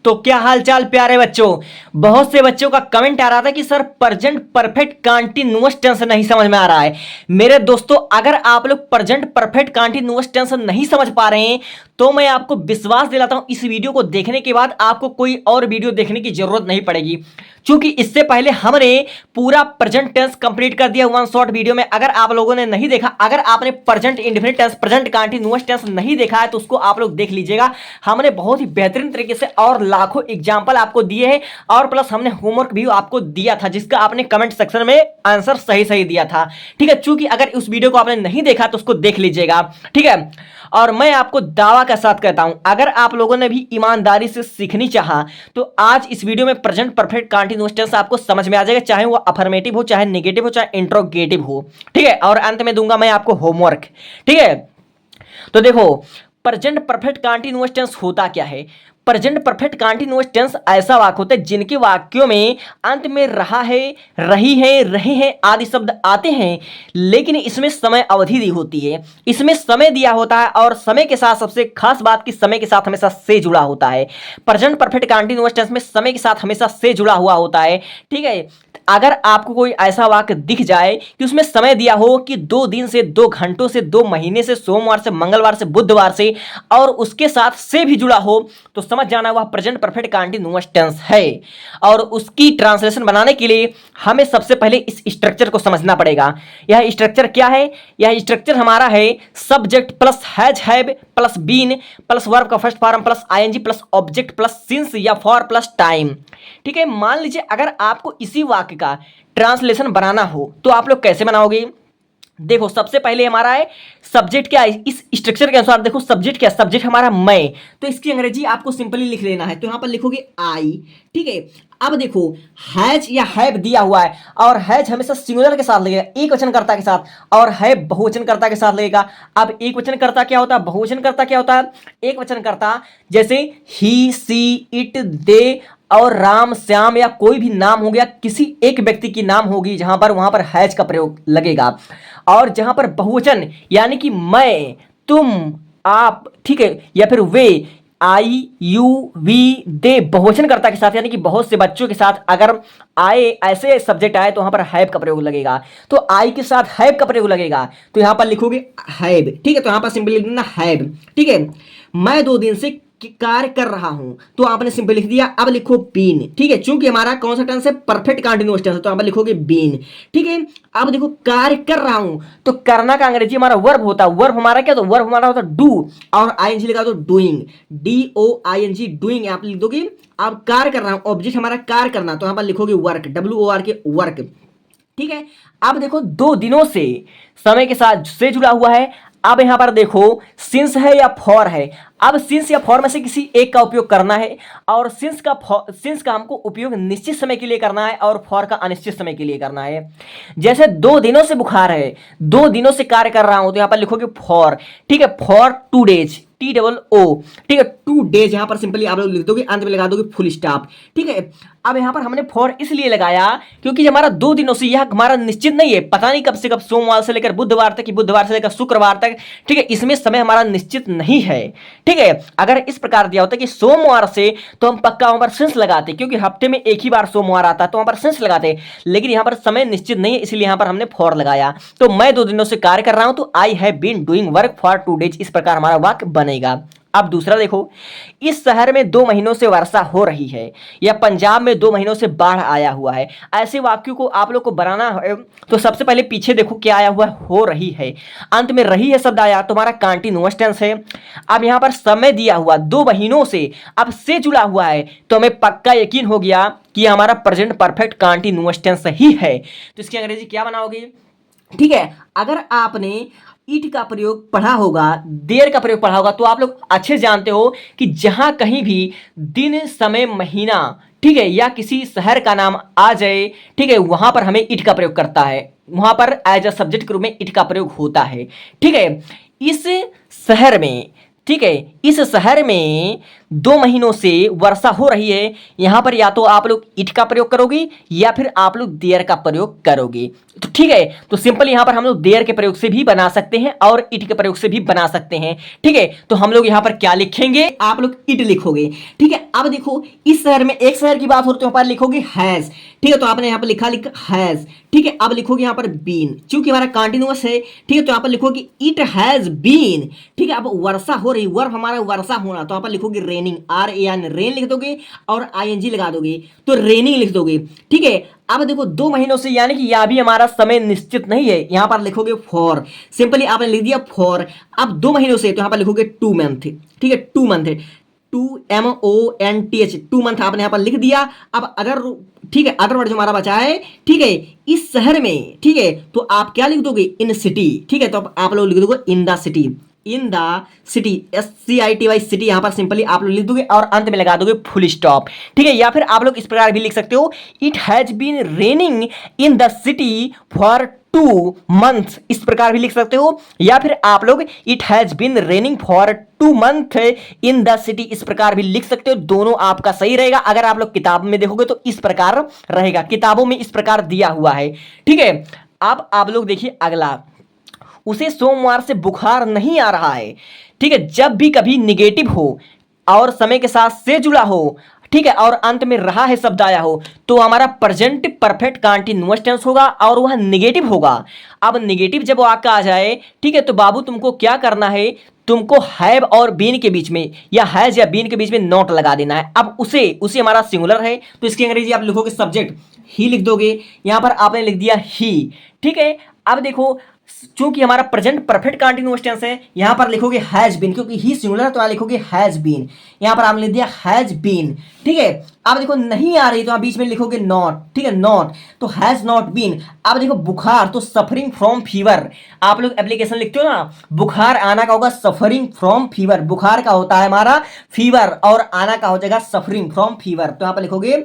तो क्या हाल चाल प्यारे बच्चों। बहुत से बच्चों का कमेंट आ रहा था कि sir present perfect continuous tense नहीं समझ में आ रहा है। मेरे दोस्तों, अगर आप लोग प्रेजेंट परफेक्ट कंटीन्यूअस टेंस नहीं समझ पा रहे हैं तो मैं आपको विश्वास दिलाता हूं, इस वीडियो को देखने के बाद आपको कोई और वीडियो देखने की जरूरत नहीं पड़ेगी, क्योंकि इससे पहले हमने पूरा प्रेजेंट टेंस कंप्लीट कर दिया वन शॉट वीडियो में। अगर आप लोगों ने नहीं देखा, अगर आपने present indefinite tense, present continuous tense नहीं देखा है तो उसको आप लोग देख लीजिएगा। हमने बहुत ही बेहतरीन तरीके से और लाखों एग्जाम्पल आपको दिए हैं, और प्लस हमने होमवर्क भी आपको दिया था जिसका आपने कमेंट सेक्शन में आंसर सही सही दिया था। ठीक है, चूंकि अगर उस वीडियो को आपने नहीं देखा तो उसको देख लीजिएगा। ठीक है, और मैं आपको दावा के साथ कहता हूं, अगर आप लोगों ने भी ईमानदारी से सीखनी चाहा तो आज इस वीडियो में प्रेजेंट परफेक्ट कंटीन्यूअस टेंस आपको समझ में आ जाएगा, चाहे वो अफर्मेटिव हो, चाहे नेगेटिव हो, चाहे इंट्रोगेटिव हो। ठीक है, और अंत में दूंगा मैं आपको होमवर्क। ठीक है, तो देखो प्रेजेंट परफेक्ट कंटीन्यूअस टेंस होता क्या है। प्रेजेंट परफेक्ट कंटीन्यूअस टेंस ऐसा वाक्य होता है जिनके वाक्यों में अंत में रहा है, रही है, रहे हैं आदि शब्द आते हैं, लेकिन इसमें समय अवधि दी होती है, इसमें समय दिया होता है, और समय के साथ सबसे खास बात कि समय के साथ हमेशा से जुड़ा होता है। प्रेजेंट परफेक्ट कंटीन्यूअस टेंस में समय के साथ हमेशा से जुड़ा हुआ होता है। ठीक है, अगर आपको कोई ऐसा वाक्य दिख जाए कि उसमें समय दिया हो कि 2 दिन से, 2 घंटों से, 2 महीने से, सोमवार से, मंगलवार से, बुधवार से, और उसके साथ से भी जुड़ा हो, तो समझ जाना वह प्रेजेंट परफेक्ट कंटीन्यूअस टेंस है। और उसकी ट्रांसलेशन बनाने के लिए हमें सबसे पहले इस स्ट्रक्चर को समझना पड़ेगा। यह स्ट्रक्चर क्या है? यह स्ट्रक्चर हमारा है subject plus has, have plus been plus verb का first form plus ING plus object plus since या फॉर प्लस टाइम। ठीक है, मान लीजिए अगर आपको इसी वाक्य का ट्रांसलेशन बनाना हो तो आप लोग कैसे बनाओगे? देखो, सबसे पहले हमारा है सब्जेक्ट क्या है, इस स्ट्रक्चर के अनुसार देखो सब्जेक्ट क्या है, सब्जेक्ट हमारा मैं, तो इसकी अंग्रेजी आपको सिंपली लिख लेना है, तो यहां पर लिखोगे आई। ठीक है, अब देखो हैज या हैव दिया हुआ है, और हैज हमेशा सिंगुलर के साथ लगेगा, एक वचनकर्ता के साथ, और हैव बहुवचनकर्ता के साथ लगेगा। अब एक वचनकर्ता क्या होता है, बहुवचनकर्ता क्या होता है? एक वचनकर्ता जैसे ही, सी, इट, दे, और राम, श्याम या कोई भी नाम हो गया, किसी एक व्यक्ति की नाम होगी जहां पर वहां पर हैज का प्रयोग लगेगा। और जहां पर बहुवचन यानी कि मैं, तुम, आप, ठीक है, या फिर वे, आई, यू, वी, दे बहुवचनकर्ता के साथ यानी कि बहुत से बच्चों के साथ अगर आए, ऐसे सब्जेक्ट आए तो वहां पर हैव का प्रयोग लगेगा। तो आई के साथ हैव का प्रयोग लगेगा, तो यहां पर लिखोगे हैव। ठीक है, तो यहां पर सिंपल लिख देना हैव। ठीक है, मैं 2 दिन से कार्य कर रहा हूं, तो आपने सिंपल लिख दिया। अब लिखो बीन। ठीक है, चूंकि हमारा कौन सा टेंस है? परफेक्ट कंटीन्यूअस टेंस है, तो आप लिखोगे बीन। ठीक है, अब देखो कार्य कर रहा हूं, तो करना का अंग्रेजी हमारा वर्ब होता है। वर्ब हमारा क्या? तो वर्ब हमारा होता है डू, और आईएनजी लगा दो डूइंग, DOING डूइंग आप लिख दोगे। अब कार्य कर रहा हूं, ऑब्जेक्ट हमारा कार्य करना, तो यहां पर लिखोगे वर्क, WORK वर्क। ठीक है, अब देखो 2 दिनों से समय के साथ से जुड़ा हुआ है। अब यहां पर देखो सिंस है या फॉर है। अब सिंस या फॉर में से किसी एक का उपयोग करना है, और सिंस का हमको उपयोग निश्चित समय के लिए करना है, और फॉर का अनिश्चित समय के लिए करना है। जैसे 2 दिनों से बुखार है, 2 दिनों से कार्य कर रहा हूं, तो यहां पर लिखोगे फॉर। ठीक है, फॉर 2 डेज, TOO। ठीक है, 2 डेज यहां पर सिंपली आप लोग लिख दोगे, अंत में लगा दोगे फुल स्टॉप। ठीक है, अब यहां पर हमने फॉर इसलिए लगाया क्योंकि हमारा 2 दिनों से यह हमारा निश्चित नहीं है, पता नहीं कब से कब, सोमवार से लेकर बुधवार तक, बुधवार से लेकर शुक्रवार तक। ठीक है, इसमें समय हमारा निश्चित नहीं है। ठीक है, अगर इस प्रकार दिया होता कि सोमवार से, तो हम पक्का वहां पर सिंस लगाते, क्योंकि हफ्ते में एक ही बार सोमवार आता है तो वहां पर सिंस लगाते, लेकिन यहां पर समय निश्चित नहीं है, इसलिए यहां पर हमने फॉर लगाया। तो मैं 2 दिनों से कार्य कर रहा हूं, तो I have been doing work for 2 days, इस प्रकार हमारा वाक्य बनेगा। अब दूसरा देखो, इस शहर में 2 महीनों से वर्षा हो रही है, या पंजाब में 2 महीनों से बाढ़ आया हुआ है। ऐसे वाक्यों को आप लोग को बनाना है, तो सबसे पहले पीछे देखो क्या आया हुआ है, हो रही है, अंत में रही है शब्द आया, तुम्हारा कंटीन्यूअस टेंस है। अब यहां पर समय दिया हुआ 2 महीनों से, अब से जुड़ा हुआ है, तो हमें पक्का यकीन हो गया कि हमारा प्रेजेंट परफेक्ट कंटीन्यूअस टेंस ही है। तो इसकी अंग्रेजी क्या बनाओगे? ठीक है, अगर आपने इट का प्रयोग पढ़ा होगा, देर का प्रयोग पढ़ा होगा, तो आप लोग अच्छे जानते हो कि जहां कहीं भी दिन, समय, महीना, ठीक है, या किसी शहर का नाम आ जाए, ठीक है, वहां पर हमें इट का प्रयोग करता है, वहां पर एज अ सब्जेक्ट के रूप में इट का प्रयोग होता है। ठीक है, इस शहर में, ठीक है, इस शहर में 2 महीनों से वर्षा हो रही है, यहां पर या तो आप लोग इट का प्रयोग करोगे या फिर आप लोग देयर का प्रयोग करोगे। तो ठीक है, तो सिंपल यहां पर हम लोग देयर के प्रयोग से भी बना सकते हैं और इट के प्रयोग से भी बना सकते हैं। ठीक है, तो हम लोग यहां पर क्या लिखेंगे, आप लोग इट लिखोगे। ठीक है, अब देखो इस शहर में, एक शहर की बात हो तो यहां पर लिखोगे हैज। ठीक है, तो आपने यहां पर लिखा हैज। ठीक है, अब लिखोगे यहां पर बीन, क्योंकि हमारा कंटिन्यूअस है। ठीक है, तो यहां पर लिखोगे इट हैज बीन। ठीक है, अब वर्षा हो रही, वर्ब हमारा वर्षा होना, तो यहां पर लिखोगे रेनिंग, RAN रेन लिख दोगे और ING लगा दोगे तो रेनिंग लिख दोगे। ठीक है, अब देखो 2 महीनों से, यानी कि यह भी हमारा समय निश्चित नहीं है, यहां पर लिखोगे फॉर। सिंपली आपने लिख दिया फॉर। अब 2 महीनों से, तो यहां पर लिखोगे 2 मंथ। ठीक है, 2 मंथ है, 2MONTH 2 मंथ आपने यहां पर लिख दिया। अब अगर, ठीक है, अदर वर्ड जो हमारा बचा है, ठीक है, इस शहर में, ठीक है, तो आप क्या लिख दोगे, इन सिटी। ठीक है, तो आप लोग लिख दोगे इन the city, in the city, SCITY city, यहां पर सिंपली आप लोग लिख दोगे और अंत में लगा दोगे फुल स्टॉप। ठीक है, या फिर आप लोग इस प्रकार भी लिख सकते हो, it has been raining in the city for 2 months, इस प्रकार भी लिख सकते हो। या फिर आप लोग it has been raining for 2 month in the city, इस प्रकार भी लिख सकते हो। दोनों आपका सही रहेगा। अगर आप लोग किताब में देखोगे तो इस प्रकार रहेगा, किताबों में इस प्रकार दिया हुआ है। ठीक है, अब आप लोग देखिए अगला, उसे सोमवार से बुखार नहीं आ रहा है। ठीक है, जब भी कभी निगेटिव हो और समय के साथ से जुड़ा हो, ठीक है, और अंत में रहा है शब्द आया हो, तो हमारा प्रेजेंट परफेक्ट कंटीन्यूअस टेंस होगा और वह निगेटिव होगा। अब निगेटिव जब वाक्य आ जाए, ठीक है, तो बाबू तुमको क्या करना है, तुमको हैव और बीन के बीच में या हैज या बीन के बीच में नॉट लगा देना है। अब उसे उसे हमारा सिंगुलर है, तो इसकी अंग्रेजी आप लिखोगे सब्जेक्ट, ही लिख दोगे। यहां पर आपने लिख दिया ही। ठीक है, अब देखो चूंकि हमारा प्रेजेंट परफेक्ट कंटीन्यूअस टेंस है, यहां पर लिखोगे हैज बीन, क्योंकि ही सिंगुलर है तो यहां लिखोगे हैज बीन। यहां पर आपने लिख दिया हैज बीन। ठीक है, अब देखो नहीं आ रही तो आप बीच में लिखोगे नॉट। ठीक है, नॉट, तो हैज नॉट बीन। अब देखो बुखार, तो सफरिंग फ्रॉम फीवर, आप लोग एप्लीकेशन लिखते हो ना, बुखार आना का होगा सफरिंग फ्रॉम फीवर, बुखार का होता है हमारा फीवर और आना का हो जाएगा सफरिंग फ्रॉम फीवर, तो यहां पर लिखोगे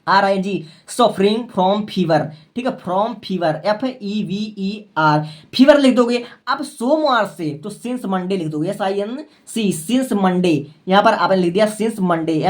SUFFRING, सफरिंग फ्रॉम फीवर। ठीक है, फ्रॉम फीवर, FEVER, फीवर लिख दोगे। अब सोमवार से, तो सिंस मंडे लिख दोगे, SINC, सिंस मंडे। यहां पर आपने लिख दिया सिंस मंडे,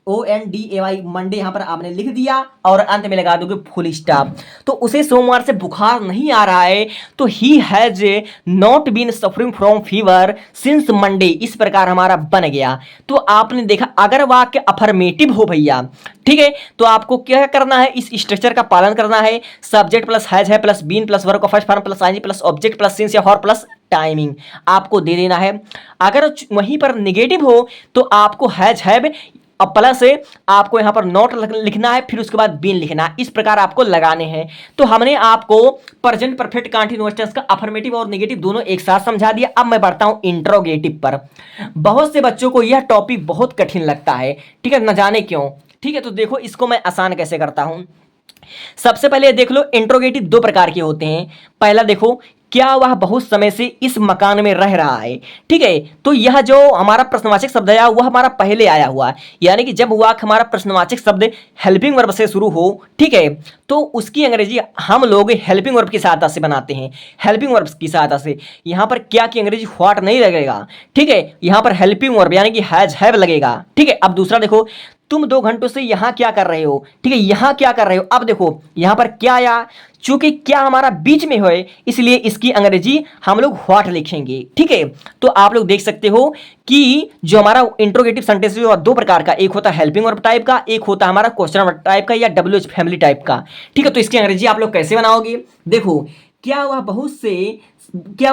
MAONDAY, मंडे यहां पर आपने लिख दिया और अंत में लगा दोगे फुल स्टॉप। तो उसे सोमवार से बुखार नहीं आ रहा है, तो he has not been suffering from fever since Monday, इस प्रकार हमारा बन गया। तो आपने देखा, अगर वाक्य अफर्मेटिव हो भैया, ठीक है, तो आपको क्या करना है, इस स्ट्रक्चर का पालन करना है। सब्जेक्ट प्लस हैज है प्लस बीन प्लस वर्ब का first form plus ING plus object plus since या फॉर प्लस टाइमिंग आपको दे देना है। अगर वहीं पर निगेटिव हो तो आपको हैज हैव अब प्लस है, आपको यहां पर नॉट लिखना है, फिर उसके बाद बीन लिखना है, इस प्रकार आपको लगाने हैं। तो हमने आपको प्रेजेंट परफेक्ट कंटीन्यूअस टेंस का अफर्मेटिव और नेगेटिव दोनों एक साथ समझा दिया। अब मैं बढ़ता हूं इंट्रोगेटिव पर। बहुत से बच्चों को यह टॉपिक बहुत कठिन लगता है, ठीक है, न जाने क्यों। ठीक है, तो देखो इसको मैं आसान कैसे करता हूं। सबसे पहले देख लो, इंट्रोगेटिव 2 प्रकार के होते हैं। पहला देखो, क्या वह बहुत समय से इस मकान में रह रहा है। ठीक है, तो यह जो हमारा प्रश्नवाचक शब्द आया वह हमारा पहले आया हुआ है, यानी कि जब वाक्य हमारा प्रश्नवाचक शब्द हेल्पिंग वर्ब से शुरू हो, ठीक है, तो उसकी अंग्रेजी हम लोग हेल्पिंग वर्ब की सहायता से बनाते हैं, हेल्पिंग वर्ब की सहायता से। यहां पर क्या की अंग्रेजी व्हाट नहीं लगेगा, ठीक है, यहां पर हेल्पिंग वर्ब यानी कि हैज हैव लगेगा। ठीक है, अब दूसरा देखो, तुम 2 घंटों से यहां क्या कर रहे हो। ठीक है, यहां क्या कर रहे हो। अब देखो यहां पर क्या आया, चूंकि क्या हमारा बीच में है इसलिए इसकी अंग्रेजी हम लोग व्हाट लिखेंगे। ठीक है, तो आप लोग देख सकते हो कि जो हमारा इंट्रोगेटिव सेंटेंस है 2 प्रकार का, एक होता है हेल्पिंग वर्ब टाइप का, एक होता है हमारा क्वेश्चन वर्ब टाइप का या WH फैमिली टाइप का। ठीक है, तो इसकी अंग्रेजी आप लोग कैसे बनाओगे। देखो, क्या वह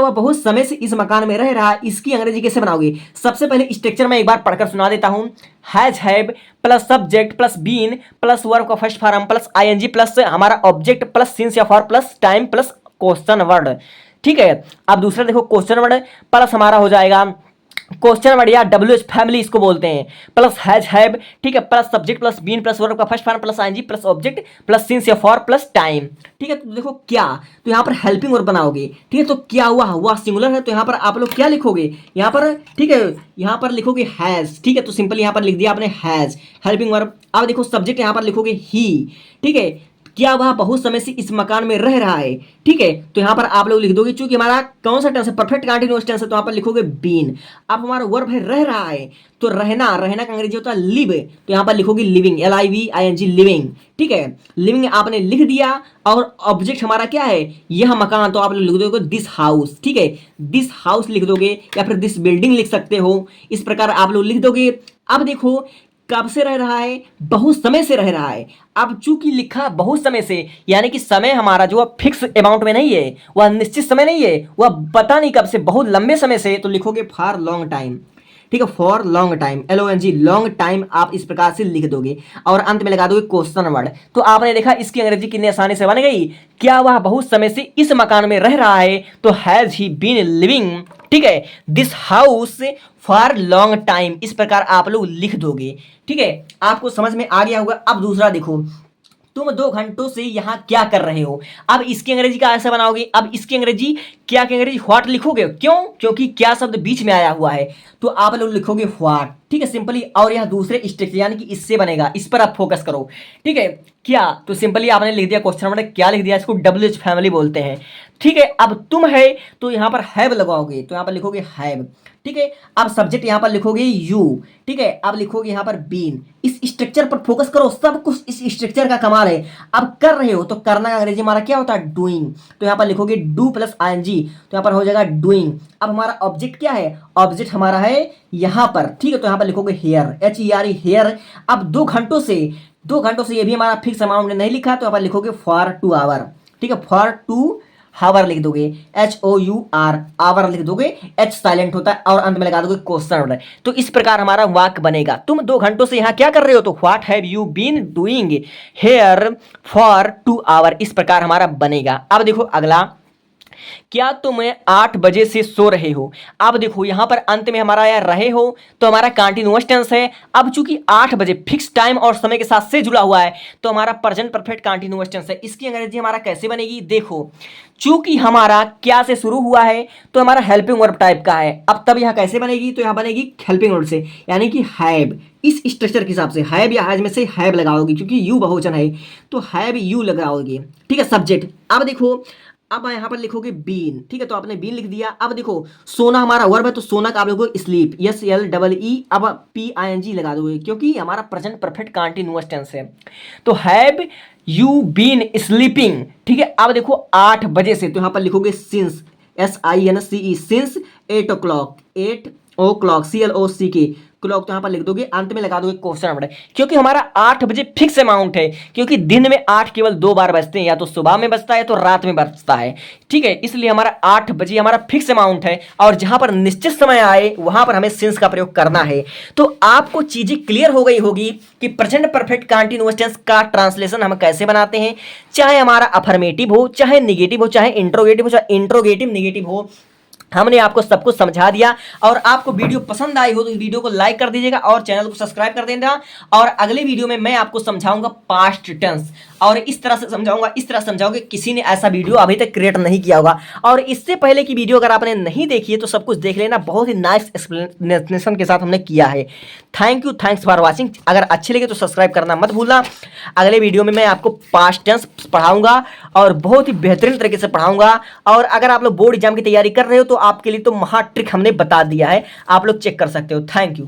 बहुत समय से इस मकान में रह रहा है, इसकी अंग्रेजी कैसे बनाओगे। सबसे पहले स्ट्रक्चर में एक बार पढ़कर सुना देता हूं। Has have plus subject plus been plus verb का first form plus ING plus हमारा ऑब्जेक्ट प्लस सिंस या for plus time plus question word. ठीक है, अब दूसरा देखो, क्वेश्चन वर्ड प्लस हमारा हो जाएगा क्वेश्चन वर्ड या WH फैमिली इसको बोलते हैं, प्लस हैज हैव, ठीक है, plus subject plus been plus verb का first form plus ING plus object plus since या फॉर प्लस टाइम। ठीक है, तो देखो क्या, तो यहाँ पर हेल्पिंग वर्ब बनाओगे। ठीक है, तो क्या हुआ सिंगुलर है, तो यहाँ पर आप लोग क्या लिखोगे, यहाँ पर, ठीक है, यहाँ पर लिखोगे हैज। ठीक है, तो सिंपल यहाँ पर लिख दिया आपने हैज हेल्पिंग वर्ब। अब देखो सब्जेक्ट यहाँ पर लिखोगे ही। ठीक है, क्या वह बहुत समय से इस मकान में रह रहा है। ठीक है, तो यहाँ पर आप लोग लिख दोगे, चूंकि हमारा कौन सा टेंस है, परफेक्ट कंटीन्यूअस टेंस है, तो यहाँ पर लिखोगे बीन। अब हमारा वर्ब है रह रहा है, तो रहना, रहना का अंग्रेजी होता है लिव, तो यहाँ पर लिखोगे लिविंग, LIVING, लिविंग। ठीक है, लिविंग आपने लिख दिया, और ऑब्जेक्ट हमारा क्या है, यह मकान, तो आप लोग लिख दोगे दिस हाउस। ठीक है, दिस हाउस लिख दोगे, या फिर दिस बिल्डिंग लिख सकते हो, इस प्रकार आप लोग लिख दोगे। अब देखो कब से रह रहा है, बहुत समय से रह रहा है। अब चूंकि लिखा बहुत समय से, यानी कि समय हमारा जो फिक्स अमाउंट में नहीं है, वह निश्चित समय नहीं है, वह पता नहीं कब से, बहुत लंबे समय से, तो लिखोगे फॉर लॉन्ग टाइम। ठीक है, for long time, LONG, long time आप इस प्रकार से लिख दोगे, और अंत में लगा दोगे क्वेश्चन वर्ड। तो आपने देखा इसकी अंग्रेजी कितनी आसानी से बन गई। क्या वह बहुत समय से इस मकान में रह रहा है, तो हैज ही बीन लिविंग, ठीक है, this house for long time, इस प्रकार आप लोग लिख दोगे। ठीक है, आपको समझ में आ गया होगा। अब दूसरा देखो, तुम 2 घंटों से यहाँ क्या कर रहे हो। अब इसकी अंग्रेजी का ऐसा बनाओगे, अब इसकी अंग्रेजी क्या की अंग्रेजी व्हाट लिखोगे, क्यों, क्योंकि क्या शब्द बीच में आया हुआ है, तो आप लोग लिखोगे व्हाट। ठीक है, सिंपली, और यह दूसरे स्ट्रक्चर यानी कि इससे बनेगा, इस पर आप फोकस करो। ठीक है, क्या, तो सिंपली आपने लिख दिया क्वेश्चन नंबर, क्या लिख दिया, इसको WH फैमिली बोलते हैं। ठीक है, अब तुम है तो यहाँ पर हैव लगाओगे, तो यहाँ पर लिखोगे हैव। ठीक है, अब सब्जेक्ट यहाँ पर लिखोगे यू। ठीक है, अब लिखोगे यहाँ पर बीन। इस स्ट्रक्चर पर फोकस करो, सब कुछ इस स्ट्रक्चर का कमाल है। अब कर रहे हो, तो करना का अंग्रेजी हमारा क्या होता है, डूइंग, तो यहाँ पर लिखोगे डू प्लस ING, तो यहाँ पर हो जाएगा डूइंग। अब हमारा ऑब्जेक्ट क्या है, ऑब्जेक्ट हमारा है यहाँ पर। ठीक है, तो यहाँ पर लिखोगे हेयर, HERE, हेयर। अब 2 घंटों से, 2 घंटों से ये भी हमारा फिक्स अमाउंट नहीं लिखा, तो यहाँ पर लिखोगे फॉर 2 आवर। ठीक है, फॉर 2 हावर लिख दोगे, HOUR, आवर लिख दोगे, H साइलेंट होता है, और अंत में लगा दोगे क्वेश्चन वर्ड। तो इस प्रकार हमारा वाक्य बनेगा, तुम 2 घंटों से यहाँ क्या कर रहे हो, तो what have you been doing here for 2 hour, इस प्रकार हमारा बनेगा। अब देखो अगला, क्या तुम 8 बजे से सो रहे हो। अब देखो यहाँ पर अंत में हमारा आया रहे हो, तो हमारा कंटीन्यूअस टेंस है। अब चूंकि 8 बजे फिक्स टाइम और समय के साथ से जुड़ा हुआ है, तो हमारा प्रेजेंट परफेक्ट कंटीन्यूअस टेंस है। इसकी अंग्रेजी हमारा कैसे बनेगी, देखो चूंकि हमारा क्या से शुरू हुआ है, तो हमारा हेल्पिंग वर्ब टाइप का है। अब तब यहाँ कैसे बनेगी, तो यहाँ बनेगी हेल्पिंग वर्ब से, यानी कि हैव। इस स्ट्रक्चर के हिसाब से हैव या हैज में से हैव लगाओगी, क्योंकि यू बहुवचन है, तो हैव यू लगाओगी। ठीक है, सब्जेक्ट। अब देखो, अब यहाँ पर लिखोगे बीन। ठीक है, तो आपने बीन लिख दिया। अब देखो सोना हमारा वर्ब है, तो सोना का आप लोगोगे स्लीप, SLEE। अब PING लगा दोगे, क्योंकि हमारा प्रेजेंट परफेक्ट कंटीन्यूअस टेंस है, तो हैव यू बीन स्लीपिंग। ठीक है, अब देखो 8 बजे से, तो यहाँ पर लिखोगे since, SINCE, since 8 o'clock, 8 o'clock, CLOCK, clock, तो यहाँ पर लिख दोगे, अंत में लगा दोगे क्वेश्चन वर्ड, क्योंकि हमारा 8 बजे फिक्स अमाउंट है, क्योंकि दिन में 8 केवल 2 बार बजते हैं, या तो सुबह में बजता है तो रात में बजता है। ठीक है, इसलिए हमारा 8 बजे हमारा फिक्स अमाउंट है, और जहां पर निश्चित समय आए वहां पर हमें सिंस का प्रयोग करना है। तो आपको चीजें क्लियर हो गई होगी कि प्रेजेंट परफेक्ट कंटीन्यूअस टेंस का ट्रांसलेशन हम कैसे बनाते हैं, चाहे हमारा अफर्मेटिव हो, चाहे निगेटिव हो, चाहे इंट्रोगेटिव हो, चाहे इंट्रोगेटिव निगेटिव हो, हमने आपको सब कुछ समझा दिया। और आपको वीडियो पसंद आई हो तो इस वीडियो को लाइक कर दीजिएगा और चैनल को सब्सक्राइब कर देना। और अगले वीडियो में मैं आपको समझाऊंगा पास्ट टेंस, और इस तरह से समझाऊंगा, इस तरह समझाऊंगा, किसी ने ऐसा वीडियो अभी तक क्रिएट नहीं किया होगा। और इससे पहले की वीडियो अगर आपने नहीं देखी है तो सब कुछ देख लेना, बहुत ही नाइस एक्सप्लेनेशन के साथ हमने किया है। Thank you, thanks for watching. अगर अच्छे लगे तो सब्सक्राइब करना मत भूलना। अगले वीडियो में मैं आपको पास्ट टेंस पढ़ाऊंगा, और बहुत ही बेहतरीन तरीके से पढ़ाऊंगा। और अगर आप लोग बोर्ड एग्जाम की तैयारी कर रहे हो तो आपके लिए तो महा ट्रिक हमने बता दिया है, आप लोग चेक कर सकते हो। Thank you.